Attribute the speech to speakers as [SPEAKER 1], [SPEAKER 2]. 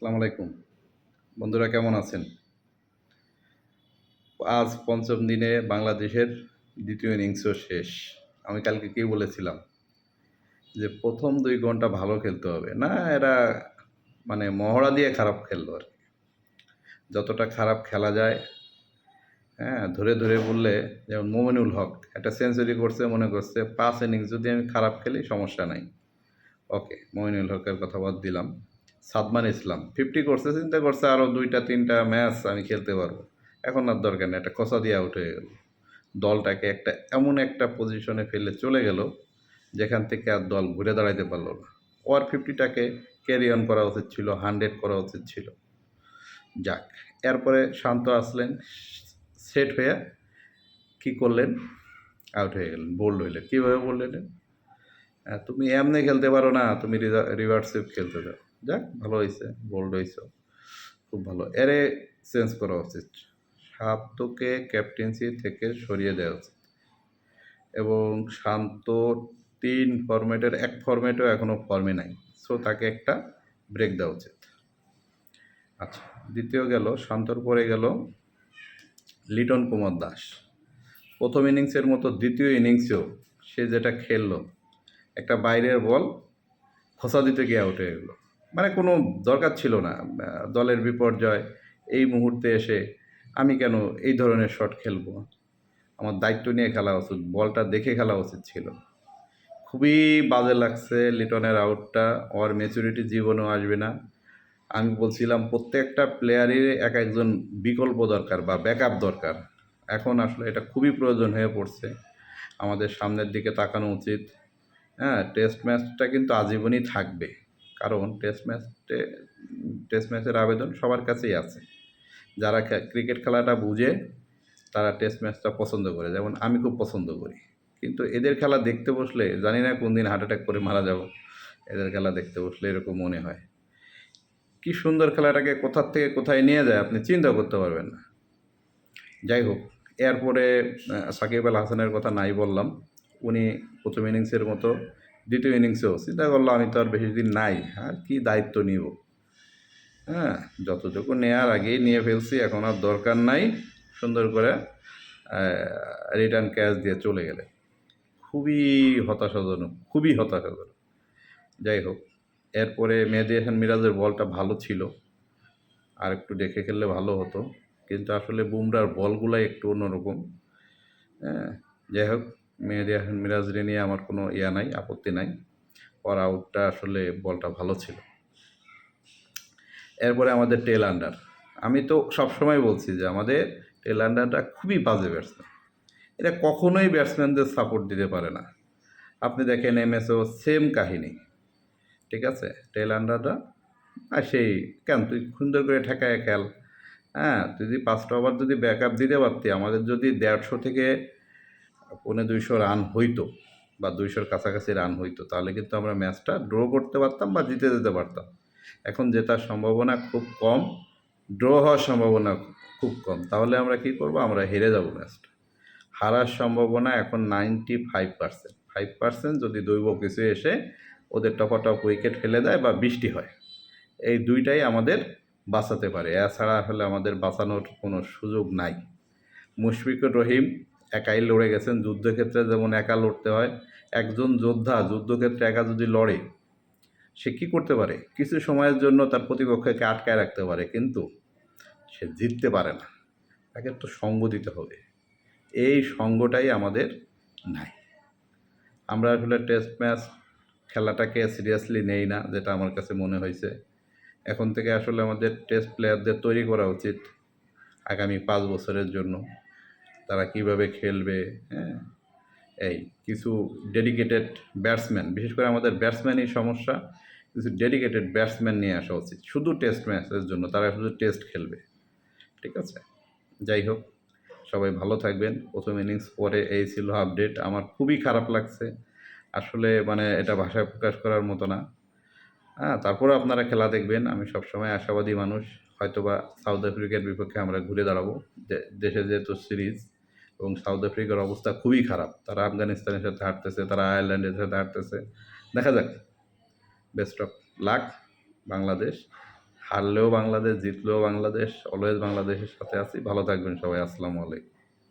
[SPEAKER 1] আসসালামু আলাইকুম। বন্ধুরা কেমন আছেন? আজ পঞ্চম দিনে বাংলাদেশের দ্বিতীয় ইনিংসও শেষ। আমি কালকে কি বলেছিলাম? যে ১ম ২ ঘন্টা ভালো খেলতে হবে। না এরা মানে মহড়া দিয়ে খারাপ খেললো আরকি। যতটা খারাপ খেলা যায়, হ্যাঁ? ধরে, ধরে বললে যেমন মোমিনুল হক একটা সেঞ্চুরি করছে মনে করছে ৫ ইনিংস যদি আমি খারাপ খেলি সমস্যা নাই। ওকে, মইনুল হকের কথা বাদ দিলাম। সাদমান ইসলাম 50 করছে, চিন্তা করছে আরও ২টা-৩টা ম্যাচ আমি খেলতে পারবো। এখন আর দরকার নেই, একটা কষা দিয়ে আউট হয়ে গেল। দলটাকে এমন একটা পজিশনে ফেলে চলে গেল, যেখান থেকে আর দল ঘুরে দাঁড়াইতে পারল না। ওর 50টাকে ক্যারি অন করা উচিত ছিল, 100 করা উচিত ছিল। যাক, এরপরে শান্ত আসলেন, সেট হয়ে কী করলেন? আউট হয়ে গেলেন, বোল্ড হইলেন। কীভাবে বোল্ড হইলেন? তুমি এমনি খেলতে পারো না, তুমি রিভার্স সুইপ খেলতে দাও। যাক ভালো হইছে, বোল্ড হইছো, খুব ভালো। এরে চেঞ্জ করা উচিত। শান্তকে ক্যাপ্টেন্সি থেকে সরিয়ে দেওয়া উচিত এবং শান্ত ৩ ফরম্যাটের ১ ফরম্যাটেও এখনও ফর্মে নাই। সো তাকে একটা ব্রেক দেওয়া উচিত। আচ্ছা, দ্বিতীয় গেল, শান্তর পরে গেল লিটন কুমার দাস। প্রথম ইনিংসের মতো দ্বিতীয় ইনিংসেও সে যেটা খেললো, একটা বাইরের বল খোঁচা দিতে গিয়ে আউট হয়ে গেল। মানে কোনো দরকার ছিল না। দলের বিপর্যয়, এই মুহূর্তে এসে আমি কেন এই ধরনের শট খেলবো? আমার দায়িত্ব নিয়ে খেলা উচিত, বলটা দেখে খেলা উচিত ছিল। খুবই বাজে লাগছে লিটনের আউটটা। ওর ম্যাচুরিটি জীবনেও আসবে না। আমি বলছিলাম প্রত্যেকটা প্লেয়ারের এক একজন বিকল্প দরকার বা ব্যাকআপ দরকার। এখন আসলে এটা খুবই প্রয়োজন হয়ে পড়ছে। আমাদের সামনের দিকে তাকানো উচিত। হ্যাঁ, টেস্ট ম্যাচটা কিন্তু আজীবনই থাকবে। কারণ টেস্ট ম্যাচের আবেদন সবার কাছেই আছে। যারা ক্রিকেট খেলাটা বুঝে তারা টেস্ট ম্যাচটা পছন্দ করে। যেমন আমি খুব পছন্দ করি। কিন্তু এদের খেলা দেখতে বসলে জানি না কোনদিন হার্ট অ্যাটাক করে মারা যাব। এদের খেলা দেখতে বসলে এরকম মনে হয়। কি সুন্দর খেলাটাকে কোথার থেকে কোথায় নিয়ে যায় আপনি চিন্তা করতে পারবেন না। যাই হোক, এরপরে সাকিব আল হাসানের কথা নাই বললাম। উনি প্রথম ইনিংসের মতো দ্বিতীয় ইনিংসেও চিন্তা করলো আমি তো আর বেশি দিন নাই, আর কি দায়িত্ব নিব। হ্যাঁ, যতটুকু নেওয়ার আগেই নিয়ে ফেলছি, এখন আর দরকার নাই। সুন্দর করে রিটার্ন ক্যাচ দিয়ে চলে গেলে খুবই হতাশাজনক, খুবই হতাশাজনক। যাই হোক, এরপরে মেহেদী হাসান মিরাজের বলটা ভালো ছিল, আর একটু দেখে খেললে ভালো হতো, কিন্তু আসলে বুমরার বলগুলাই একটু অন্যরকম। হ্যাঁ, যাই হোক, মেহেদী হাসান মিরাজরে নিয়ে আমার কোনো নাই, আপত্তি নাই। ওর আউটটা আসলে বলটা ভালো ছিল। এরপরে আমাদের টেল আন্ডার। আমি তো সবসময় বলছি যে আমাদের টেল আন্ডারটা খুবই বাজে ব্যাটসম্যান। এরা কখনোই ব্যাটসম্যানদের সাপোর্ট দিতে পারে না। আপনি দেখেন এমএসও সেম কাহিনী, ঠিক আছে? টেল আন্ডারটা আর সেই কেন তুই সুন্দর করে ঠেকায় খেল। হ্যাঁ, তুই যদি 5টা ওভার যদি ব্যাকআপ দিতে পারতি, আমাদের যদি 150 থেকে 250 রান হইতো বা 200-র কাছাকাছি রান হইতো, তাহলে কিন্তু আমরা ম্যাচটা ড্র করতে পারতাম বা জিতে যেতে পারতাম। এখন জেতার সম্ভাবনা খুব কম, ড্র হওয়ার সম্ভাবনা খুব কম। তাহলে আমরা কি করব? আমরা হেরে যাব ম্যাচটা। হারার সম্ভাবনা এখন 95%। 5% যদি দৈব কিছু এসে ওদের টপাটপ উইকেট ফেলে দেয় বা বৃষ্টি হয়। এই 2টাই আমাদের বাঁচাতে পারে। এছাড়া আসলে আমাদের বাঁচানোর কোনো সুযোগ নাই। মুশফিকুর রহিম একাই লড়ে গেছেন। যুদ্ধক্ষেত্রে যেমন একা লড়তে হয়, একজন যোদ্ধা যুদ্ধক্ষেত্রে একা যদি লড়ে, সে কী করতে পারে? কিছু সময়ের জন্য তার প্রতিপক্ষকে আটকায় রাখতে পারে, কিন্তু সে জিততে পারে না। তাকে তো সঙ্গ দিতে হবে। এই সঙ্গটাই আমাদের নাই। আমরা আসলে টেস্ট ম্যাচ খেলাটাকে সিরিয়াসলি নেই না, যেটা আমার কাছে মনে হয়েছে। এখন থেকে আসলে আমাদের টেস্ট প্লেয়ারদের তৈরি করা উচিত আগামী 5 বছরের জন্য। তারা কিভাবে খেলবে, হ্যাঁ? এই কিছু ডেডিকেটেড ব্যাটসম্যান, বিশেষ করে আমাদের ব্যাটসম্যানই সমস্যা। কিছু ডেডিকেটেড ব্যাটসম্যান নিয়ে আসা উচিত শুধু টেস্ট ম্যাচের জন্য, তারা শুধু টেস্ট খেলবে, ঠিক আছে? যাই হোক, সবাই ভালো থাকবেন। প্রথম ইনিংস পরে এই ছিল আপডেট। আমার খুবই খারাপ লাগছে আসলে, মানে এটা ভাষায় প্রকাশ করার মতো না। হ্যাঁ, তারপরেও আপনারা খেলা দেখবেন। আমি সবসময় আশাবাদী মানুষ। হয়তোবা সাউথ আফ্রিকার বিপক্ষে আমরা ঘুরে দাঁড়াবো। দেশে যেহেতু সিরিজ, এবং সাউথ আফ্রিকার অবস্থা খুবই খারাপ। তারা আফগানিস্তানের সাথে হারতেছে, তারা আয়ারল্যান্ডের সাথে হারতেছে। দেখা যাক। Best of luck Bangladesh. হারলেও বাংলাদেশ, জিতলেও বাংলাদেশ, অলওয়েজ বাংলাদেশের সাথে আছি। ভালো থাকবেন সবাই। আসসালামু আলাইকুম।